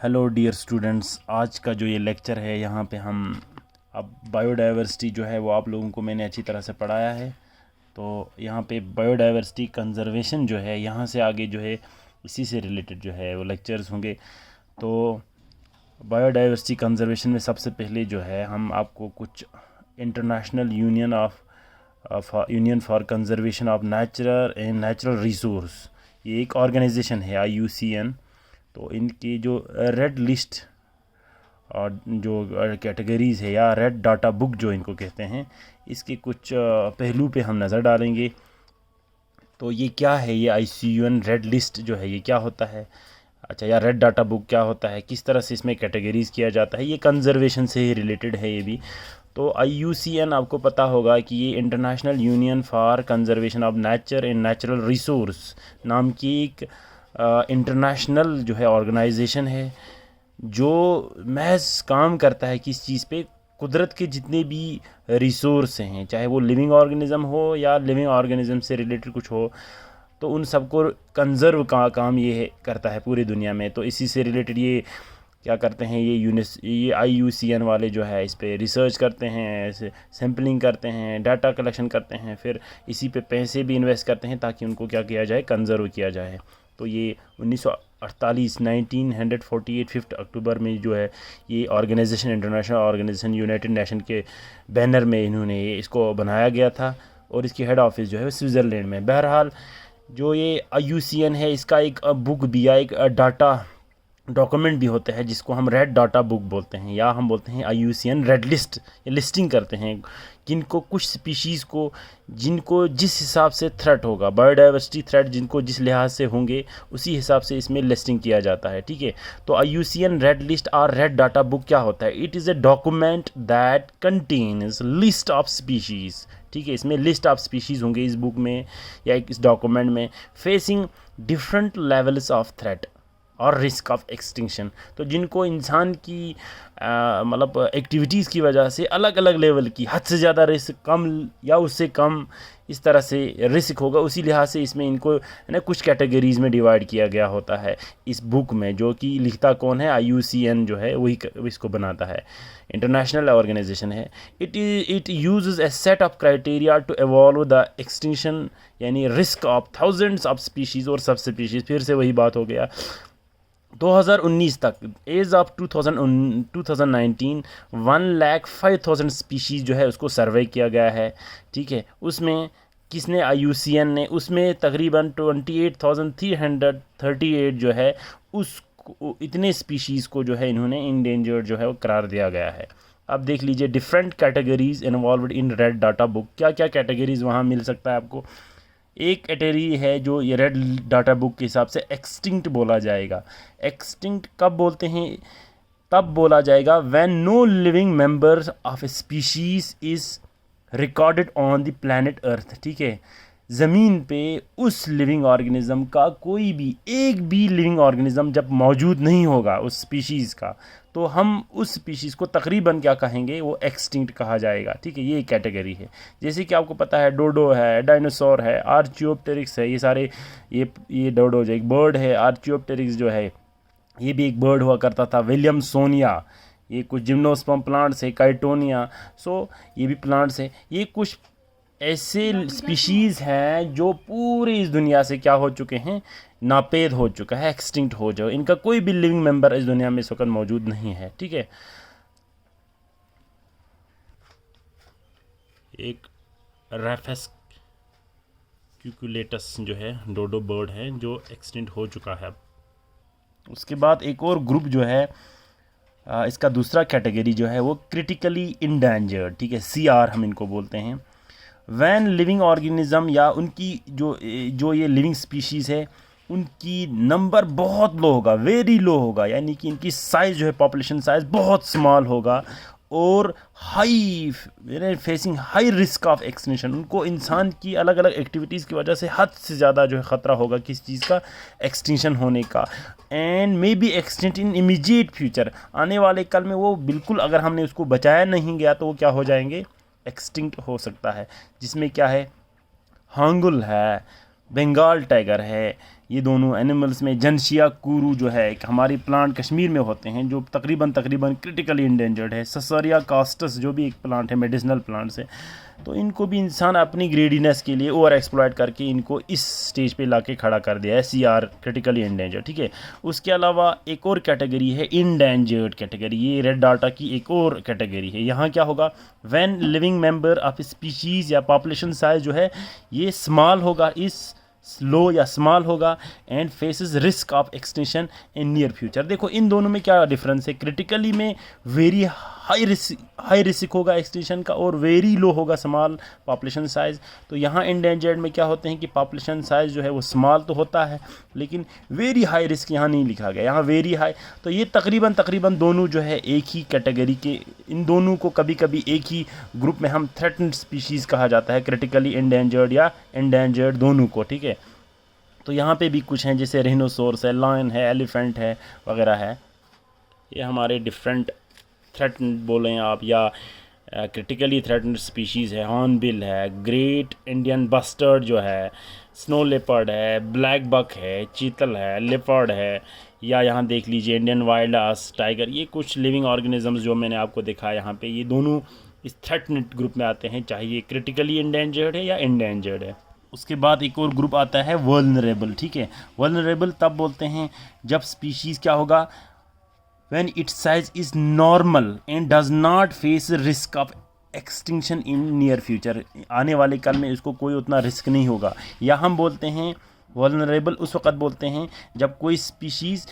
Hello dear students, आज का जो ये लेक्चर है यहाँ पे हम अब बायोडाइवर्सिटी जो है वो आप लोगों को मैंने अच्छी तरह से पढ़ाया है। तो यहाँ पे बायोडाइवर्सिटी कंजर्वेशन जो है यहाँ से आगे जो है इसी से रिलेटेड जो है वो लेक्चर्स होंगे। तो बायोडाइवर्सिटी कंजर्वेशन में सबसे पहले जो है हम आपको कुछ international union for conservation of natural resource, ये एक ऑर्गेनाइजेशन है IUCN। तो इनकी जो रेड लिस्ट और जो कैटेगरीज़ है या रेड डाटा बुक जो इनको कहते हैं, इसके कुछ पहलू पे हम नज़र डालेंगे। तो ये क्या है, ये IUCN रेड लिस्ट जो है ये क्या होता है, अच्छा, या रेड डाटा बुक क्या होता है, किस तरह से इसमें कैटेगरीज़ किया जाता है, ये कंजर्वेशन से ही रिलेटेड है ये भी। तो IUCN आपको पता होगा कि ये international union for conservation of nature and natural resource नाम की एक इंटरनेशनल जो है ऑर्गेनाइजेशन है जो महज काम करता है किस चीज़ पे, कुदरत के जितने भी रिसोर्स हैं, चाहे वो लिविंग ऑर्गेनिज़म हो या लिविंग ऑर्गेनिज़म से रिलेटेड कुछ हो, तो उन सबको कंज़र्व का काम ये करता है पूरी दुनिया में। तो इसी से रिलेटेड ये क्या करते हैं, ये IUCN वाले जो है इस पे रिसर्च करते हैं, सैम्पलिंग करते हैं, डाटा कलेक्शन करते हैं, फिर इसी पे पैसे भी इन्वेस्ट करते हैं ताकि उनको क्या किया जाए, कंज़र्व किया जाए। तो ये 1948 5 अक्टूबर में जो है ये organisation, international organisation united nation के बैनर में इन्होंने इसको बनाया गया था और इसकी हेड ऑफिस जो है स्विट्ज़रलैंड में। बहरहाल जो ये IUCN है इसका एक बुक भी या एक डाटा डॉक्यूमेंट भी होता है जिसको हम रेड डाटा बुक बोलते हैं, या हम बोलते हैं IUCN रेड लिस्ट, ये लिस्टिंग करते हैं किनको, कुछ स्पीशीज़ को जिनको जिस हिसाब से थ्रेट होगा, बायोडाइवर्सिटी थ्रेट जिनको जिस लिहाज से होंगे उसी हिसाब से इसमें लिस्टिंग किया जाता है। ठीक है, तो IUCN रेड लिस्ट और रेड डाटा बुक क्या होता है, it is a document that contains list of species. ठीक है, इसमें लिस्ट ऑफ स्पीशीज़ होंगे इस बुक में या इस डॉक्यूमेंट में, facing different levels of threat और रिस्क ऑफ एक्सटिंक्शन। तो जिनको इंसान की मतलब एक्टिविटीज़ की वजह से अलग अलग लेवल की, हद से ज़्यादा रिस्क, कम या उससे कम इस तरह से रिस्क होगा, उसी लिहाज से इसमें इनको ना कुछ कैटेगरीज़ में डिवाइड किया गया होता है इस बुक में, जो कि लिखता कौन है, IUCN जो है वही इसको बनाता है, इंटरनेशनल ऑर्गेनाइजेशन है। It uses a set of criteria to evolve the extinction, यानी risk of thousands of species और सब स्पीशीज़। फिर से वही बात हो गया, 2019 तक, एज ऑफ 2019 1,05,000 स्पीशीज़ जो है उसको सर्वे किया गया है। ठीक है, उसमें किसने, IUCN ने, उसमें तकरीबन 28,338 जो है उस इतने स्पीशीज़ को जो है इन्होंने इंडेंजर्ड जो है वो करार दिया गया है। अब देख लीजिए different categories involved in red data book, क्या क्या कैटेगरीज़ वहाँ मिल सकता है आपको। एक कैटेगरी है जो ये रेड डाटा बुक के हिसाब से एक्सटिंक्ट बोला जाएगा। एक्सटिंक्ट कब बोलते हैं, तब बोला जाएगा when no living members of a species is recorded on the planet earth. ठीक है, ज़मीन पे उस लिविंग ऑर्गेनिज़म का कोई भी एक भी लिविंग ऑर्गेनिज़म जब मौजूद नहीं होगा उस स्पीशीज़ का, तो हम उस स्पीशीज़ को तकरीबन क्या कहेंगे, वो एक्सटिंक्ट कहा जाएगा। ठीक है, ये एक कैटेगरी है। जैसे कि आपको पता है डोडो है, डायनासोर है, आर्चियोप्टेरिक्स है, ये सारे ये डोडो जो एक बर्ड है, आर्चियोप्टेरिक्स जो है ये भी एक बर्ड हुआ करता था, विलियमसोनिया, ये कुछ जिम्नोस्पर्म प्लांट्स है, काइटोनिया, सो ये भी प्लांट्स है। ये कुछ ऐसे स्पीशीज़ हैं जो पूरी इस दुनिया से क्या हो चुके हैं, नापेद हो चुका है, एक्सटिंक्ट हो जाओ, इनका कोई भी लिविंग मेंबर इस दुनिया में इस वक्त मौजूद नहीं है। ठीक है, एक रेफेस क्यूकुलेटस जो है डोडो बर्ड है जो एक्सटिंक्ट हो चुका है। उसके बाद एक और ग्रुप जो है इसका दूसरा कैटेगरी जो है वो क्रिटिकली इंडेंजर्ड। ठीक है, CR हम इनको बोलते हैं। वैन लिविंग ऑर्गेनिज़म या उनकी जो ये लिविंग स्पीशीज़ है उनकी नंबर बहुत लो होगा, वेरी लो होगा, यानी कि इनकी साइज़ जो है, पॉपुलेशन साइज़ बहुत स्मॉल होगा और high facing high risk of extinction. उनको इंसान की अलग अलग एक्टिविटीज़ की वजह से हद से ज़्यादा जो है ख़तरा होगा किस चीज़ का, एक्सटिंक्शन होने का, and may be extinct in immediate future, आने वाले कल में वो बिल्कुल, अगर हमने उसको बचाया नहीं गया तो वो क्या हो जाएंगे, एक्सटिंक्ट हो सकता है। जिसमें क्या है, हांगुल है, बंगाल टाइगर है, ये दोनों एनिमल्स में जनशिया कुरू जो है एक हमारी प्लांट कश्मीर में होते हैं जो तकरीबन क्रिटिकली इंडेंजर्ड है। ससरिया कास्टस जो भी एक प्लांट है, मेडिसिनल प्लांट्स है, तो इनको भी इंसान अपनी ग्रेडीनेस के लिए ओवर एक्सप्लॉइट करके इनको इस स्टेज पे लाके खड़ा कर दिया है, CR क्रिटिकली इंडेंजर्ड, ठीक है। उसके अलावा एक और कैटेगरी है इंडेंजर्ड कैटेगरी, ये रेड डाटा की एक और कैटेगरी है। यहाँ क्या होगा, when living member of species या पॉपुलेशन साइज जो है ये स्मॉल होगा, इस लो या स्मॉल होगा, and faces risk of extension in near future. देखो इन दोनों में क्या डिफरेंस है, क्रिटिकली में वेरी हाई रिस्क होगा एक्सटेंशन का और वेरी लो होगा स्मॉल पॉपुलेशन साइज़। तो यहाँ इंडेंजर्ड में क्या होते हैं कि पॉपुलेशन साइज़ जो है वो स्मॉल तो होता है लेकिन वेरी हाई रिस्क यहाँ नहीं लिखा गया, यहाँ वेरी हाई। तो ये तकरीबन दोनों जो है एक ही कैटेगरी के, इन दोनों को कभी कभी एक ही ग्रुप में हम थ्रेटन्ड स्पीशीज़ कहा जाता है, क्रिटिकली इंडेंजर्ड या इंडेंजर्ड दोनों को, ठीक है। तो यहाँ पे भी कुछ हैं जैसे रेहिनोसोर्स है, लायन है, एलिफेंट है वगैरह है, ये हमारे डिफरेंट थ्रेटन्ड बोलें आप या क्रिटिकली थ्रेटन्ड स्पीशीज़ है। हॉर्नबिल है, ग्रेट इंडियन बस्टर्ड जो है, स्नो लेपर्ड है, ब्लैक बक है, चीतल है, लेपर्ड है, या यहाँ देख लीजिए इंडियन वाइल्ड आस टाइगर। ये कुछ लिविंग ऑर्गेनिजम्स जो मैंने आपको दिखाया यहाँ पे, ये दोनों इस थ्रेटन्ड ग्रुप में आते हैं, चाहे ये क्रिटिकली इंडेंजर्ड है या इंडेंजर्ड है। उसके बाद एक और ग्रुप आता है वल्नरेबल, ठीक है। वल्नरेबल तब बोलते हैं जब स्पीशीज़ क्या होगा, when its size is normal and does not face risk of extinction in near future, आने वाले कल में इसको कोई उतना रिस्क नहीं होगा। या हम बोलते हैं वल्नरेबल उस वक़्त बोलते हैं जब कोई स्पीशीज़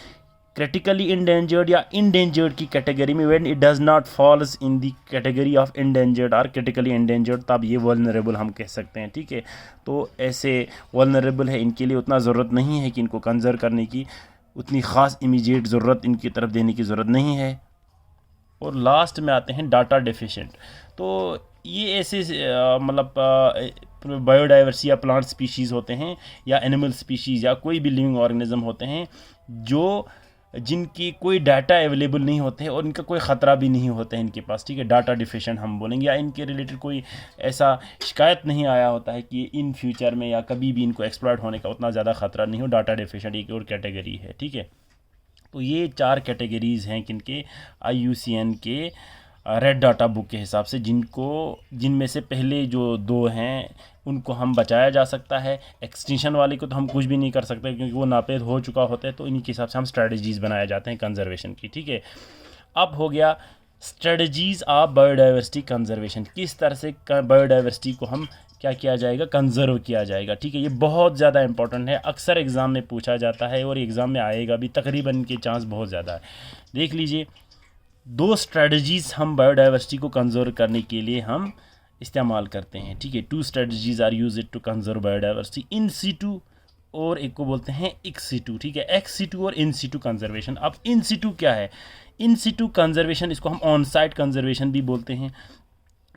क्रिटिकली इंडेंजर्ड या इंडेंजर्ड की कैटेगरी में, when it does not falls in the category of endangered or critically endangered, तब ये वल्नरेबल हम कह सकते हैं, ठीक है। तो ऐसे वल्नरेबल है, इनके लिए उतना ज़रूरत नहीं है कि इनको कंजर्व करने की, उतनी ख़ास इमीडिएट ज़रूरत इनकी तरफ देने की ज़रूरत नहीं है। और लास्ट में आते हैं डाटा डेफिशिएंट। तो ये ऐसे मतलब बायोडाइवर्सिटी या प्लांट स्पीशीज़ होते हैं या एनिमल स्पीशीज़ या कोई भी लिविंग ऑर्गेनिज्म होते हैं जो जिनकी कोई डाटा अवेलेबल नहीं होते हैं और इनका कोई ख़तरा भी नहीं होता है इनके पास, ठीक है। डाटा डिफिशिएंट हम बोलेंगे, या इनके रिलेटेड कोई ऐसा शिकायत नहीं आया होता है कि इन फ्यूचर में या कभी भी इनको एक्सप्लॉइट होने का उतना ज़्यादा ख़तरा नहीं हो। डाटा डिफिशिएंट एक और कैटेगरी है, ठीक है। तो ये 4 कैटेगरीज़ हैं किनके, IUCN के रेड डाटा बुक के हिसाब से, जिनमें से पहले जो 2 हैं उनको हम बचाया जा सकता है। एक्सटेंशन वाले को तो हम कुछ भी नहीं कर सकते क्योंकि वो नापेद हो चुका होता है, तो इन्हीं के हिसाब से हम स्ट्रेटजीज़ बनाए जाते हैं कंजर्वेशन की, ठीक है। अब हो गया स्ट्रेटजीज़ ऑफ बायोडाइवर्सिटी कंजर्वेशन, किस तरह से बायोडाइवर्सिटी को हम क्या किया जाएगा, कंजर्व किया जाएगा, ठीक है। ये बहुत ज़्यादा इंपॉर्टेंट है, अक्सर एग्ज़ाम में पूछा जाता है और एग्ज़ाम में आएगा भी, तकरीबन के चांस बहुत ज़्यादा है। देख लीजिए 2 स्ट्रेटजीज़ हम बायोडाइवर्सिटी को कंजर्व करने के लिए हम इस्तेमाल करते हैं, ठीक है। 2 strategies are use to conserve biodiversity, in situ और एक को बोलते हैं एक्स सीटू, ठीक है। एक्स सीटू और इन सीटू कंजर्वेशन। अब इन सीटू क्या है, इन सीटू कंजर्वेशन, इसको हम ऑन साइट कंजर्वेशन भी बोलते हैं।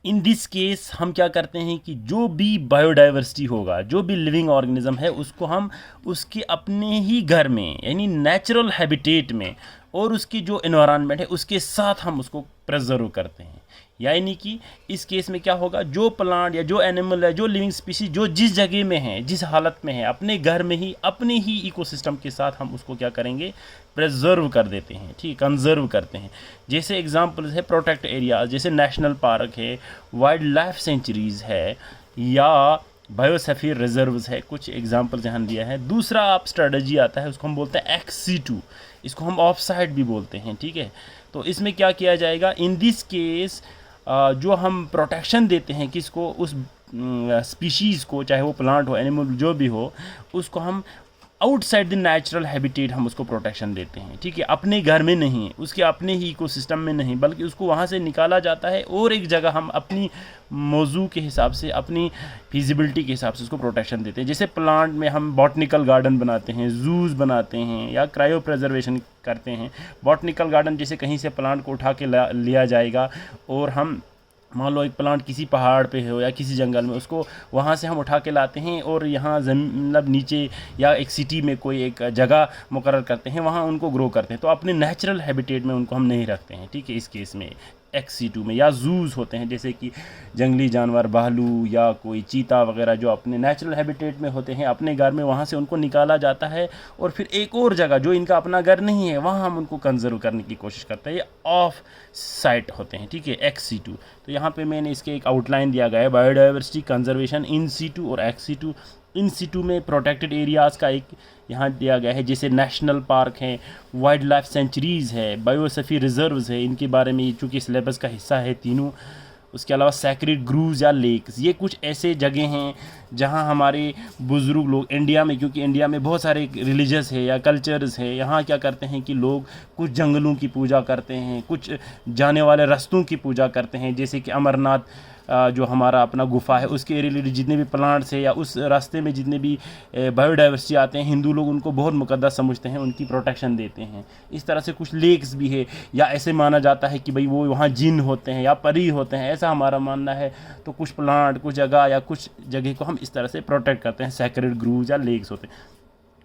इन दिस केस हम क्या करते हैं कि जो भी बायोडाइवर्सिटी होगा, जो भी लिविंग ऑर्गेनिज्म है, उसको हम उसके अपने ही घर में यानी नेचुरल हैबिटेट में और उसकी जो एनवायरनमेंट है उसके साथ हम उसको प्रिजर्व करते हैं। यानी कि इस केस में क्या होगा, जो प्लांट या जो एनिमल है, जो लिविंग स्पीशीज जो जिस जगह में है, जिस हालत में है, अपने घर में ही अपने ही इकोसिस्टम के साथ हम उसको क्या करेंगे, प्रिजर्व कर देते हैं, ठीक, कंजर्व करते हैं। जैसे एग्जांपल्स है प्रोटेक्ट एरियाज, जैसे नेशनल पार्क है, वाइल्ड लाइफ सेंचुरीज़ है या बायोस्फीयर रिजर्व्स है, कुछ एग्जांपल्स यहाँ दिया है। दूसरा आप स्ट्रेटजी आता है उसको हम बोलते हैं XC2, इसको हम ऑफ साइड भी बोलते हैं, ठीक है। तो इसमें क्या किया जाएगा, इन दिस केस जो हम प्रोटेक्शन देते हैं किसको, उस स्पीशीज़ को, चाहे वो प्लांट हो एनिमल जो भी हो, उसको हम आउटसाइड द नेचुरल हैबिटेट हम उसको प्रोटेक्शन देते हैं, ठीक है। अपने घर में नहीं, उसके अपने ही इकोसिस्टम में नहीं, बल्कि उसको वहाँ से निकाला जाता है और एक जगह हम अपनी मौजू के हिसाब से, अपनी फिजिबिलिटी के हिसाब से उसको प्रोटेक्शन देते हैं। जैसे प्लांट में हम बॉटनिकल गार्डन बनाते हैं, जूज़ बनाते हैं या क्रायो प्रिजर्वेशन करते हैं। बॉटनिकल गार्डन जैसे कहीं से प्लांट को उठा के लिया जाएगा और हम मान लो एक प्लांट किसी पहाड़ पे हो या किसी जंगल में, उसको वहाँ से हम उठा के लाते हैं और यहाँ मतलब नीचे या एक सिटी में कोई एक जगह मुकर्रर करते हैं, वहाँ उनको ग्रो करते हैं। तो अपने नेचुरल हैबिटेट में उनको हम नहीं रखते हैं, ठीक है। इस केस में XC2 में, या जूस होते हैं जैसे कि जंगली जानवर भालू या कोई चीता वगैरह जो अपने नेचुरल हैबिटेट में होते हैं अपने घर में, वहाँ से उनको निकाला जाता है और फिर एक और जगह जो इनका अपना घर नहीं है वहाँ हम उनको कंजर्व करने की कोशिश करते हैं। ये ऑफ साइट होते हैं, ठीक है, XC2। तो यहाँ पे मैंने इसके एक आउटलाइन दिया गया है, बायोडाइवर्सिटी कंजर्वेशन इन सीटू और XC2। इन सीटू में प्रोटेक्टेड एरियाज़ का एक यहाँ दिया गया है, जैसे नेशनल पार्क हैं, वाइल्ड लाइफ सेंचुरीज़ है, बायोस्फीयर रिजर्व्स है, इनके बारे में चूँकि सिलेबस का हिस्सा है तीनों। उसके अलावा सैक्रेड ग्रूव्स या लेक्स, ये कुछ ऐसे जगह हैं जहाँ हमारे बुज़ुर्ग लोग इंडिया में, क्योंकि इंडिया में बहुत सारे रिलीजस है या कल्चर्स है, यहाँ क्या करते हैं कि लोग कुछ जंगलों की पूजा करते हैं, कुछ जाने वाले रास्तों की पूजा करते हैं, जैसे कि अमरनाथ जो हमारा अपना गुफा है उसके रिलेटेड जितने भी प्लांट्स है या उस रास्ते में जितने भी बायोडाइवर्सिटी आते हैं, हिंदू लोग उनको बहुत मुकद्दस समझते हैं, उनकी प्रोटेक्शन देते हैं। इस तरह से कुछ लेक्स भी है, या ऐसे माना जाता है कि भाई वो वहाँ जिन होते हैं या परी होते हैं, ऐसा हमारा मानना है। तो कुछ प्लांट, कुछ जगह या कुछ जगह को हम इस तरह से प्रोटेक्ट करते हैं, सैक्रेड ग्रूव्स या लेक्स होते हैं।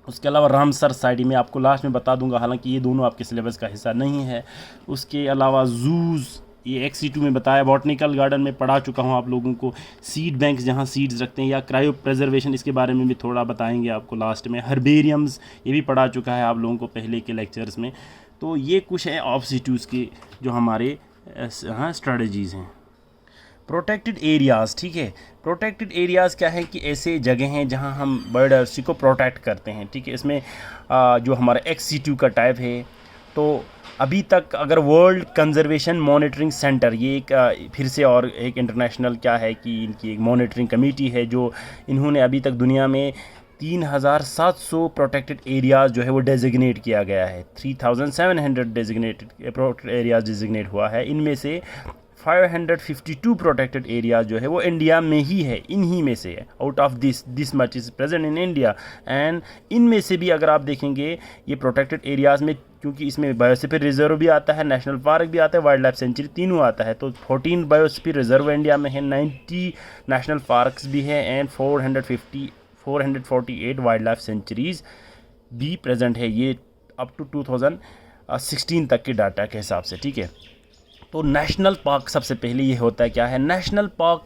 उसके अलावा रामसर साइट में आपको लास्ट में बता दूंगा, हालांकि ये दोनों आपके सिलेबस का हिस्सा नहीं है। उसके अलावा जूज़, ये XC2 में बताया, बॉटनिकल गार्डन में पढ़ा चुका हूँ आप लोगों को, सीड बैंक्स जहाँ सीड्स रखते हैं, या क्रायो प्रेजर्वेशन, इसके बारे में भी थोड़ा बताएंगे आपको लास्ट में। हर्बेरियम्स ये भी पढ़ा चुका है आप लोगों को पहले के लेक्चर्स में। तो ये कुछ है ऑब्जेक्टिव्स के जो हमारे हाँ स्ट्रेटजीज़ हैं। प्रोटेक्टेड एरियाज़, ठीक है, प्रोटेक्टेड एरियाज़ क्या है कि ऐसे जगह हैं जहाँ हम बायोडाइवर्सिटी को प्रोटेक्ट करते हैं, ठीक है। इसमें जो हमारा XC2 का टाइप है, तो अभी तक अगर वर्ल्ड कंजर्वेशन मॉनिटरिंग सेंटर, ये एक फिर से और एक इंटरनेशनल क्या है कि इनकी एक मॉनिटरिंग कमेटी है, जो इन्होंने अभी तक दुनिया में 3700 प्रोटेक्टेड एरियाज़ जो है वो डेजिग्नेट किया गया है। 3700 डेजिग्नेटेड प्रोटेक्टेड एरियाज़ डेजिग्नेट हुआ है। इनमें से 552 प्रोटेक्टेड एरियाज़ जो है वो इंडिया में ही है, इन्हीं में से है। Out of this much is present in India. And इनमें से भी अगर आप देखेंगे ये प्रोटेक्टेड एरियाज़ में, क्योंकि इसमें बायोस्फीयर रिजर्व भी आता है, नेशनल पार्क भी आता है, वाइल्ड लाइफ सेंचुरी तीनों आता है, तो 14 बायोस्फीयर रिजर्व इंडिया में है, 90 नेशनल पार्क्स भी है, एंड 448 वाइल्ड लाइफ सेंचुरीज़ भी प्रेजेंट है। ये अप टू 2016 तक के डाटा के हिसाब से, ठीक है। तो नेशनल पार्क सबसे पहले ये होता है क्या है, नेशनल पार्क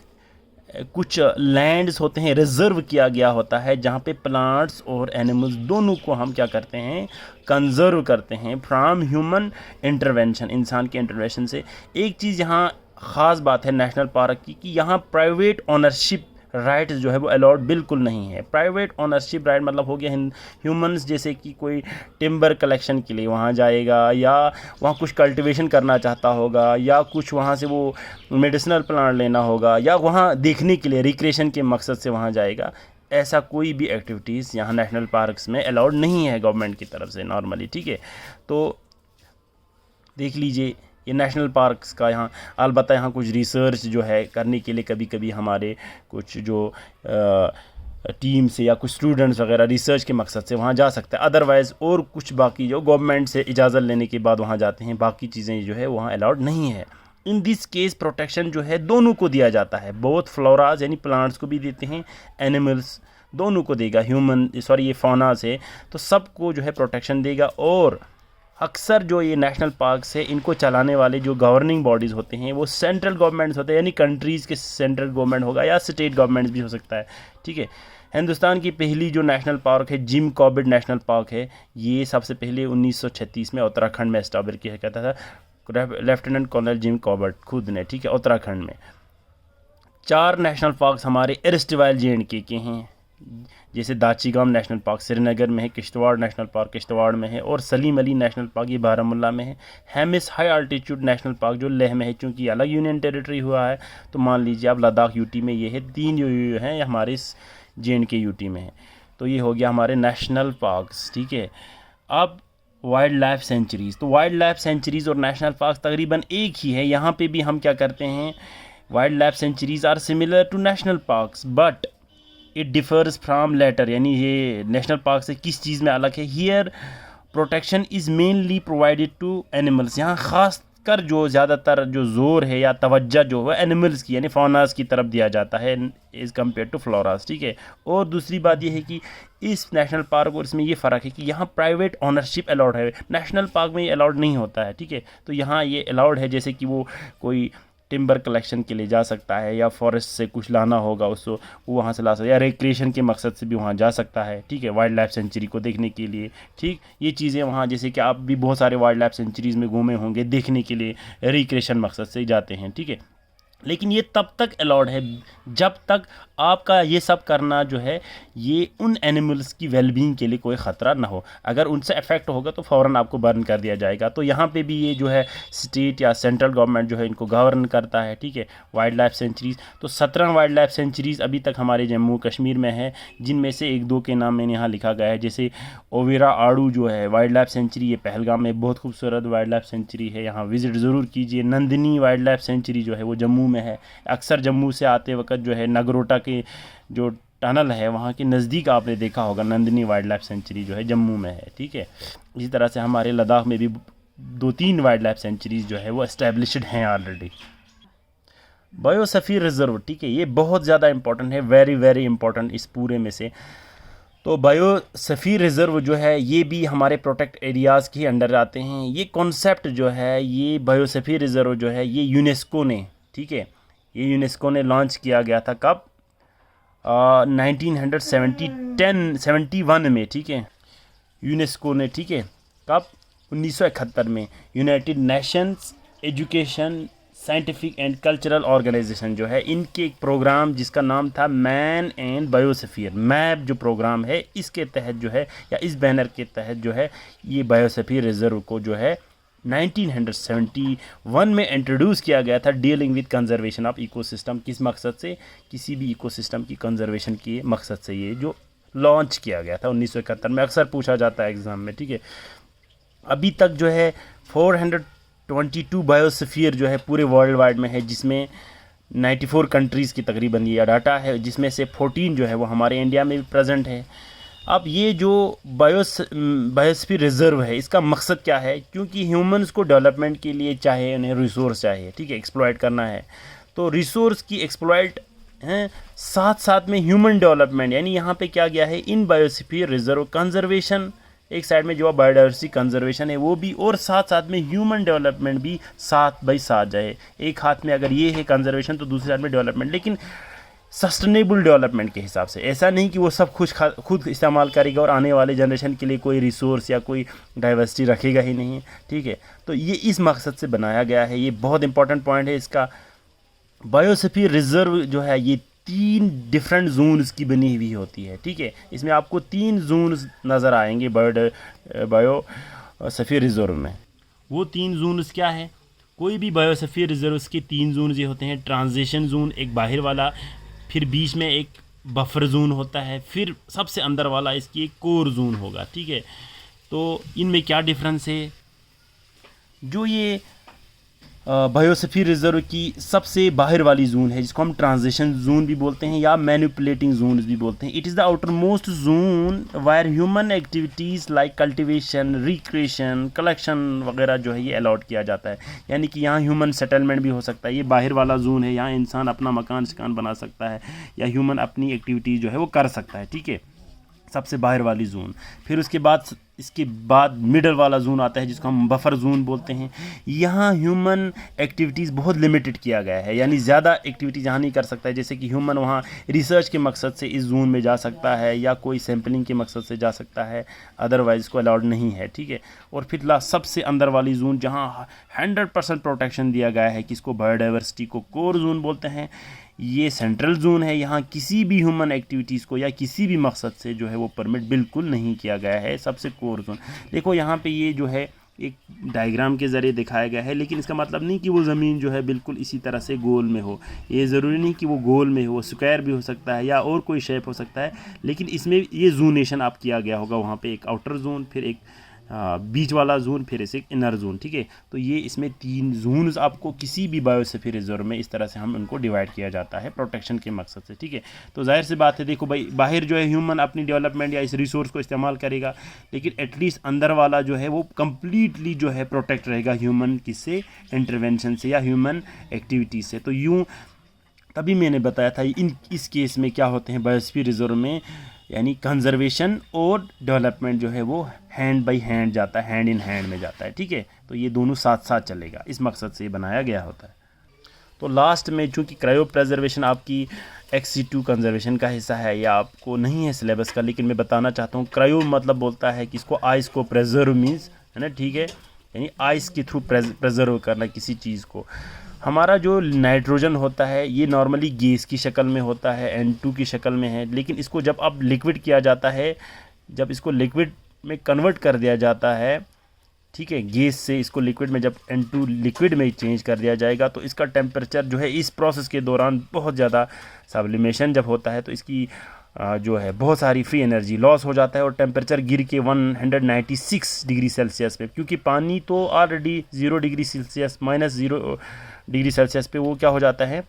कुछ लैंड्स होते हैं, रिजर्व किया गया होता है, जहाँ पे प्लांट्स और एनिमल्स दोनों को हम क्या करते हैं, कंजर्व करते हैं फ्रॉम ह्यूमन इंटरवेंशन, इंसान के इंटरवेंशन से। एक चीज़ यहाँ ख़ास बात है नेशनल पार्क की कि यहाँ प्राइवेट ओनरशिप राइट्स जो है वो अलाउड बिल्कुल नहीं है। प्राइवेट ओनरशिप राइट मतलब हो गया ह्यूमंस, जैसे कि कोई टिम्बर कलेक्शन के लिए वहाँ जाएगा, या वहाँ कुछ कल्टीवेशन करना चाहता होगा, या कुछ वहाँ से वो मेडिसिनल प्लांट लेना होगा, या वहाँ देखने के लिए रिक्रिएशन के मकसद से वहाँ जाएगा, ऐसा कोई भी एक्टिविटीज़ यहाँ नेशनल पार्क्स में अलाउड नहीं है गवर्नमेंट की तरफ से नॉर्मली, ठीक है। तो देख लीजिए ये नेशनल पार्क्स का यहाँ, अलबत्ता यहाँ कुछ रिसर्च जो है करने के लिए कभी कभी हमारे कुछ जो टीम से या कुछ स्टूडेंट्स वगैरह रिसर्च के मकसद से वहाँ जा सकते हैं, अदरवाइज़ और कुछ बाकी जो गवर्नमेंट से इजाज़त लेने के बाद वहाँ जाते हैं, बाकी चीज़ें जो है वहाँ अलाउड नहीं है। इन दिस केस प्रोटेक्शन जो है दोनों को दिया जाता है, बहुत फ्लोराज यानी प्लांट्स को भी देते हैं, एनिमल्स दोनों को देगा, ये फौनास है तो सबको जो है प्रोटेक्शन देगा। और अक्सर जो ये नेशनल पार्क्स है इनको चलाने वाले जो गवर्निंग बॉडीज़ होते हैं वो सेंट्रल गवर्नमेंट्स होते हैं, यानी कंट्रीज़ के सेंट्रल गवर्नमेंट होगा या स्टेट गवर्नमेंट्स भी हो सकता है, ठीक है। हिंदुस्तान की पहली जो नेशनल पार्क है जिम कॉर्बेट नेशनल पार्क है, ये सबसे पहले 1936 में उत्तराखंड में एस्टैब्लिश किया गया था, लेफ्टिनेंट कर्नल जिम कॉर्बेट खुद ने, ठीक है, उत्तराखंड में। 4 नेशनल पार्क्स हमारे एरस्टवाइल JNK के हैं, जैसे दाचीगाम नेशनल पार्क श्रीनगर में है, किश्तवाड़ नेशनल पार्क किश्तवाड़ में है, और सलीम अली नेशनल पार्क ये बारामूला में है। Hemis high altitude national park जो लेह में है, चूँकि अलग यूनियन टेरिटरी हुआ है तो मान लीजिए आप लद्दाख UT में ये है। 3 जो हैं हमारे JNK UT में है। तो ये हो गया हमारे नेशनल पार्क्स, ठीक है। अब वाइल्ड लाइफ सेंचुरीज़, तो वाइल्ड लाइफ सेंचुरीज़ और नेशनल पार्क तकरीबन एक ही है। यहाँ पे भी हम क्या करते हैं, wild life sanctuaries are similar to national parks but it differs from latter, यानी ये नेशनल पार्क से किस चीज़ में अलग है। Here protection is mainly provided to animals, यहाँ ख़ास कर जो ज़्यादातर जो ज़ोर है या तवज्जो जो है एनिमल्स की यानी फौनास की तरफ दिया जाता है इज़ कम्पेयर टू फ्लोरास, ठीक है। और दूसरी बात ये है कि इस नेशनल पार्क और इसमें ये फ़र्क है कि यहाँ प्राइवेट ओनरशिप अलाउड है, नेशनल पार्क में ये अलाउड नहीं होता है, ठीक है। तो यहाँ ये अलाउड है, जैसे कि वो कोई टिम्बर कलेक्शन के लिए जा सकता है या फॉरेस्ट से कुछ लाना होगा उसको वो वहाँ से ला सकता है, या रिक्रिएशन के मकसद से भी वहाँ जा सकता है, ठीक है, वाइल्ड लाइफ सेंचुरी को देखने के लिए, ठीक। ये चीज़ें वहाँ, जैसे कि आप भी बहुत सारे वाइल्ड लाइफ सेंचुरीज़ में घूमे होंगे, देखने के लिए रिक्रिएशन मकसद से जाते हैं, ठीक है। लेकिन ये तब तक अलाउड है जब तक आपका ये सब करना जो है ये उन एनिमल्स की वेलबींग के लिए कोई ख़तरा ना हो। अगर उनसे अफेक्ट होगा तो फ़ौरन आपको बर्न कर दिया जाएगा। तो यहाँ पे भी ये जो है स्टेट या सेंट्रल गवर्नमेंट जो है इनको गवर्न करता है, ठीक है, वाइल्ड लाइफ सेंचुरीज़। तो 17 वाइल्ड लाइफ सेंचुरीज़ अभी तक हमारे जम्मू कश्मीर में है, जिनमें से 1-2 के नाम मैंने यहाँ लिखा गया है। जैसे ओवेरा आड़ू जो है वाइल्ड लाइफ सेंचुरी, ये पहलगाम में बहुत खूबसूरत वाइल्ड लाइफ सेंचुरी है, यहाँ विज़िट ज़रूर कीजिए। नंदिनी वाइल्ड लाइफ सेंचुरी जो है वो जम्मू में है। अक्सर जम्मू से आते वक्त जो है नगरोटा के जो टनल है वहाँ के नज़दीक आपने देखा होगा नंदिनी वाइल्ड लाइफ सेंचुरी जो है जम्मू में है, ठीक है। इसी तरह से हमारे लद्दाख में भी 2-3 वाइल्ड लाइफ सेंचुरीज़ जो है वो एस्टेब्लिश्ड हैं ऑलरेडी। बायोस्फीयर रिजर्व, ठीक है, ये बहुत ज़्यादा इंपॉर्टेंट है, वेरी वेरी इंपॉर्टेंट इस पूरे में से। तो बायोस्फीयर रिजर्व जो है ये भी हमारे प्रोटेक्ट एरियाज़ के अंडर आते हैं। ये कॉन्सेप्ट जो है ये बायोस्फीयर रिजर्व जो है ये यूनेस्को ने, ठीक है, ये यूनेस्को ने लॉन्च किया गया था कब 1971 में, ठीक है, यूनेस्को ने, ठीक है, कब 1971 में united nations education scientific and cultural organisation जो है इनके एक प्रोग्राम जिसका नाम था मैन एंड बायोस्फीयर मैप जो प्रोग्राम है इसके तहत जो है या इस बैनर के तहत जो है ये बायोस्फीयर रिजर्व को जो है 1971 में इंट्रोड्यूस किया गया था, dealing with conservation of ecosystem. किस मकसद से? किसी भी इकोसिस्टम की कंजर्वेशन के मकसद से ये जो लॉन्च किया गया था 1971 में। अक्सर पूछा जाता है एग्ज़ाम में, ठीक है। अभी तक जो है 422 बायोस्फीयर जो है पूरे वर्ल्ड वाइड में है, जिसमें 94 कंट्रीज़ की तकरीबन ये डाटा है, जिसमें से 14 जो है वो हमारे इंडिया में भी प्रेजेंट है। अब ये जो बायोस्फीयर रिजर्व है इसका मकसद क्या है? क्योंकि ह्यूमंस को डेवलपमेंट के लिए चाहे उन्हें रिसोर्स चाहिए, ठीक है, एक्सप्लॉइट करना है, तो रिसोर्स की एक्सप्लॉइट हैं, साथ साथ में ह्यूमन डेवलपमेंट, यानी यहाँ पे क्या गया है इन बायोस्फीयर रिजर्व कंजर्वेशन, एक साइड में जो बायोडाइवर्सिटी कंजर्वेशन है वो भी, और साथ साथ में ह्यूमन डेवलपमेंट भी साथ बाई साथ जाए। एक हाथ में अगर ये है कंजर्वेशन तो दूसरी साइड में डेवलपमेंट, लेकिन सस्टेनेबल डेवलपमेंट के हिसाब से। ऐसा नहीं कि वो सब खुद इस्तेमाल करेगा और आने वाले जनरेशन के लिए कोई रिसोर्स या कोई डाइवर्सिटी रखेगा ही नहीं, ठीक है। तो ये इस मकसद से बनाया गया है, ये बहुत इंपॉर्टेंट पॉइंट है इसका। बायोस्फीयर रिजर्व जो है ये 3 डिफरेंट जोन्स की बनी हुई होती है, ठीक है। इसमें आपको 3 जोन्स नज़र आएंगे बायोस्फीयर रिजर्व में। वो 3 जोन्स क्या है? कोई भी बायोस्फीयर रिजर्व के 3 जोन्स ये होते हैं, ट्रांजिशन जोन एक बाहर वाला, फिर बीच में एक बफर जोन होता है, फिर सबसे अंदर वाला इसकी एक कोर जोन होगा, ठीक है। तो इनमें क्या डिफरेंस है? जो ये बायोस्फीयर रिजर्व की सबसे बाहर वाली जोन है जिसको हम ट्रांजिशन जोन भी बोलते हैं या मैनिपुलेटिंग जोन भी बोलते हैं। It is the outer most zone wire human activities like cultivation, recreation, collection वगैरह जो है ये अलाउड किया जाता है, यानी कि यहाँ ह्यूमन सेटलमेंट भी हो सकता है। ये बाहर वाला जोन है, यहाँ इंसान अपना मकान शिकान बना सकता है या ह्यूमन अपनी एक्टिविटीज़ जो है वो कर सकता है, ठीक है, सबसे बाहर वाली जोन। फिर इसके बाद मिडल वाला जोन आता है जिसको हम बफर जोन बोलते हैं। यहाँ ह्यूमन एक्टिविटीज़ बहुत लिमिटेड किया गया है, यानी ज़्यादा एक्टिविटीज़ यहाँ नहीं कर सकता है, जैसे कि ह्यूमन वहाँ रिसर्च के मकसद से इस जोन में जा सकता है या कोई सैम्पलिंग के मकसद से जा सकता है, अदरवाइज़ इसको अलाउड नहीं है, ठीक है। और फिर सबसे अंदर वाली जोन जहाँ 100% प्रोटेक्शन दिया गया है, किसको बायोडाइवर्सिटी को कोर जोन बोलते हैं। ये सेंट्रल जोन है, यहाँ किसी भी ह्यूमन एक्टिविटीज़ को या किसी भी मकसद से जो है वो परमिट बिल्कुल नहीं किया गया है, सबसे कोर जोन। देखो यहाँ पे ये जो है एक डायग्राम के ज़रिए दिखाया गया है, लेकिन इसका मतलब नहीं कि वो ज़मीन जो है बिल्कुल इसी तरह से गोल में हो, ये ज़रूरी नहीं कि वो गोल में हो, वो स्क्वायर भी हो सकता है या और कोई शेप हो सकता है, लेकिन इसमें ये जोनेशन आप किया गया होगा, वहाँ पे एक आउटर जोन, फिर एक बीच वाला जोन, फिर इसे इनर जोन, ठीक है। तो ये इसमें 3 जोन्स आपको किसी भी बायोस्फीयर रिजर्व में इस तरह से हम उनको डिवाइड किया जाता है प्रोटेक्शन के मकसद से, ठीक है। तो जाहिर सी बात है, देखो भाई, बाहर जो है ह्यूमन अपनी डेवलपमेंट या इस रिसोर्स को इस्तेमाल करेगा, लेकिन एटलीस्ट अंदर वाला जो है वो कम्प्लीटली जो है प्रोटेक्ट रहेगा ह्यूमन किससे, इंटरवेंशन से या ह्यूमन एक्टिविटीज़ से। तो यूँ तभी मैंने बताया था इस केस में क्या होते हैं बायोस्फीयर रिजर्व में, यानी कंजर्वेशन और डेवलपमेंट जो है वो हैंड बाय हैंड जाता है, हैंड इन हैंड में जाता है, ठीक है। तो ये दोनों साथ साथ चलेगा, इस मकसद से ये बनाया गया होता है। तो लास्ट में चूँकि क्रायो प्रेजर्वेशन आपकी XC2 कंजर्वेशन का हिस्सा है, या आपको नहीं है सिलेबस का, लेकिन मैं बताना चाहता हूँ, क्रायो मतलब बोलता है कि इसको आइस को प्रेजर्व मीन्स, है ना, ठीक है, यानी आइस के थ्रू प्रेजर्व करना किसी चीज़ को। हमारा जो नाइट्रोजन होता है ये नॉर्मली गैस की शक्ल में होता है, N2 की शक्ल में है, लेकिन इसको जब अब लिक्विड किया जाता है, जब इसको लिक्विड में कन्वर्ट कर दिया जाता है, ठीक है, गैस से इसको लिक्विड में जब N2 लिक्विड में चेंज कर दिया जाएगा, तो इसका टेम्परेचर जो है इस प्रोसेस के दौरान बहुत ज़्यादा, सब्लिमेशन जब होता है तो इसकी जो है बहुत सारी फ्री एनर्जी लॉस हो जाता है और टेम्परेचर गिर के 196 डिग्री सेल्सियस पे, क्योंकि पानी तो already 0 degree Celsius -0 degree Celsius पे वो क्या हो जाता है,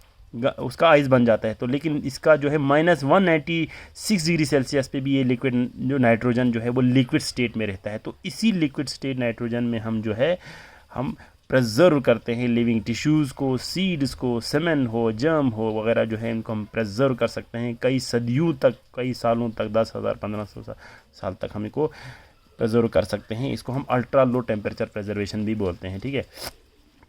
उसका आइस बन जाता है। तो लेकिन इसका जो है -196 डिग्री सेल्सियस पे भी ये लिक्विड जो नाइट्रोजन जो है वो लिक्विड स्टेट में रहता है। तो इसी लिक्विड स्टेट नाइट्रोजन में हम जो है हम प्रेजर्व करते हैं लिविंग टिश्यूज़ को, सीड्स को, सेमेन हो, जर्म हो वगैरह, जो है इनको हम प्रेजर्व कर सकते हैं कई सदियों तक, कई सालों तक, 10,000 1500 साल तक हम इनको प्रेजर्व कर सकते हैं। इसको हम अल्ट्रा लो टेम्परेचर प्रेजर्वेशन भी बोलते हैं, ठीक है।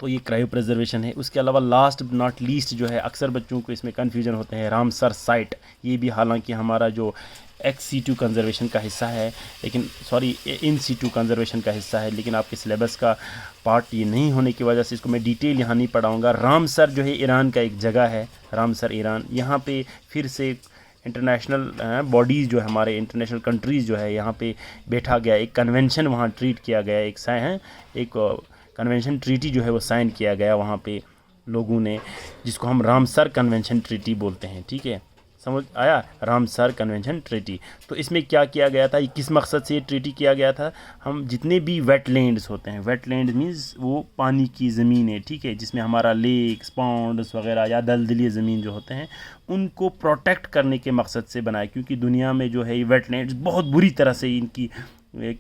तो ये क्रायो प्रेजर्वेशन है। उसके अलावा लास्ट नॉट लीस्ट जो है, अक्सर बच्चों को इसमें कन्फ्यूजन होते हैं, रामसर साइट। ये भी हालांकि हमारा जो XC2 कंजर्वेशन का हिस्सा है, लेकिन सॉरी IN-situ कंजर्वेशन का हिस्सा है, लेकिन आपके सिलेबस का पार्ट ये नहीं होने की वजह से इसको मैं डिटेल यहाँ नहीं पढ़ाऊँगा। रामसर जो है ईरान का एक जगह है, रामसर ईरान। यहाँ पे फिर से इंटरनेशनल बॉडीज़ जो है, हमारे इंटरनेशनल कंट्रीज़ जो है, यहाँ पे बैठा गया एक कन्वेंशन वहाँ ट्रीट किया गया, एक कन्वेंशन ट्रीटी जो है वो साइन किया गया वहाँ पे लोगों ने, जिसको हम रामसर कन्वेंशन ट्रीटी बोलते हैं, ठीक है। समझ आया, रामसर कन्वेंशन ट्रीटी। तो इसमें क्या किया गया था, किस मकसद से ये ट्रीटी किया गया था, हम जितने भी वेटलैंड्स होते हैं, वेटलैंड मीन्स वो पानी की ज़मीन है, ठीक है, जिसमें हमारा लेक्स, पॉन्ड्स वगैरह या दलदली ज़मीन जो होते हैं, उनको प्रोटेक्ट करने के मकसद से बनाया, क्योंकि दुनिया में जो है ये वेटलैंड्स बहुत बुरी तरह से इनकी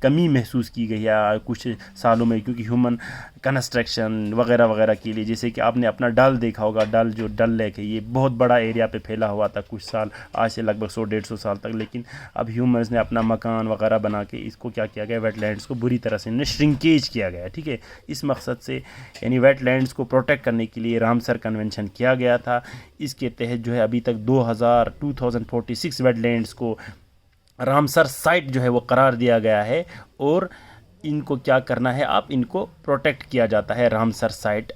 कमी महसूस की गई है कुछ सालों में, क्योंकि ह्यूमन कंस्ट्रक्शन वगैरह वगैरह के लिए। जैसे कि आपने अपना डल देखा होगा, डल लेक है, ये बहुत बड़ा एरिया पे फैला हुआ था कुछ साल, आज से लगभग 100-150 साल तक, लेकिन अब ह्यूमन्स ने अपना मकान वगैरह बना के इसको क्या किया गया, वेटलैंड्स को बुरी तरह से श्रिंकेज किया गया, ठीक है। इस मकसद से यानी वेटलैंड्स को प्रोटेक्ट करने के लिए रामसर कन्वेंशन किया गया था। इसके तहत जो है अभी तक 2046 वेटलैंड्स को रामसर साइट जो है वो करार दिया गया है, और इनको क्या करना है, आप इनको प्रोटेक्ट किया जाता है Ramsar site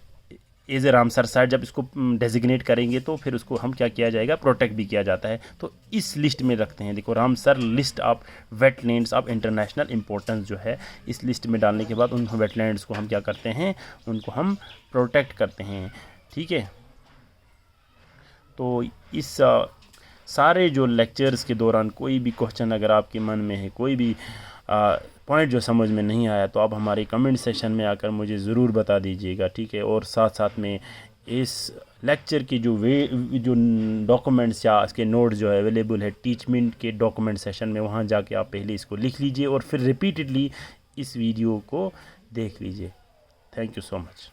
as a Ramsar site. जब इसको डेजिग्नेट करेंगे तो फिर उसको हम क्या किया जाएगा, प्रोटेक्ट भी किया जाता है। तो इस लिस्ट में रखते हैं, देखो Ramsar list of wetlands of international importance जो है, इस लिस्ट में डालने के बाद उन वेटलैंड्स को हम क्या करते हैं, उनको हम प्रोटेक्ट करते हैं, ठीक है। तो इस सारे जो लेक्चर्स के दौरान कोई भी क्वेश्चन अगर आपके मन में है, कोई भी पॉइंट जो समझ में नहीं आया, तो आप हमारे कमेंट सेक्शन में आकर मुझे ज़रूर बता दीजिएगा, ठीक है। और साथ साथ में इस लेक्चर की जो डॉक्यूमेंट्स या इसके नोट्स जो है अवेलेबल है टीचमेंट के डॉक्यूमेंट सेशन में, वहाँ जाके आप पहले इसको लिख लीजिए और फिर रिपीटेडली इस वीडियो को देख लीजिए। Thank you so much.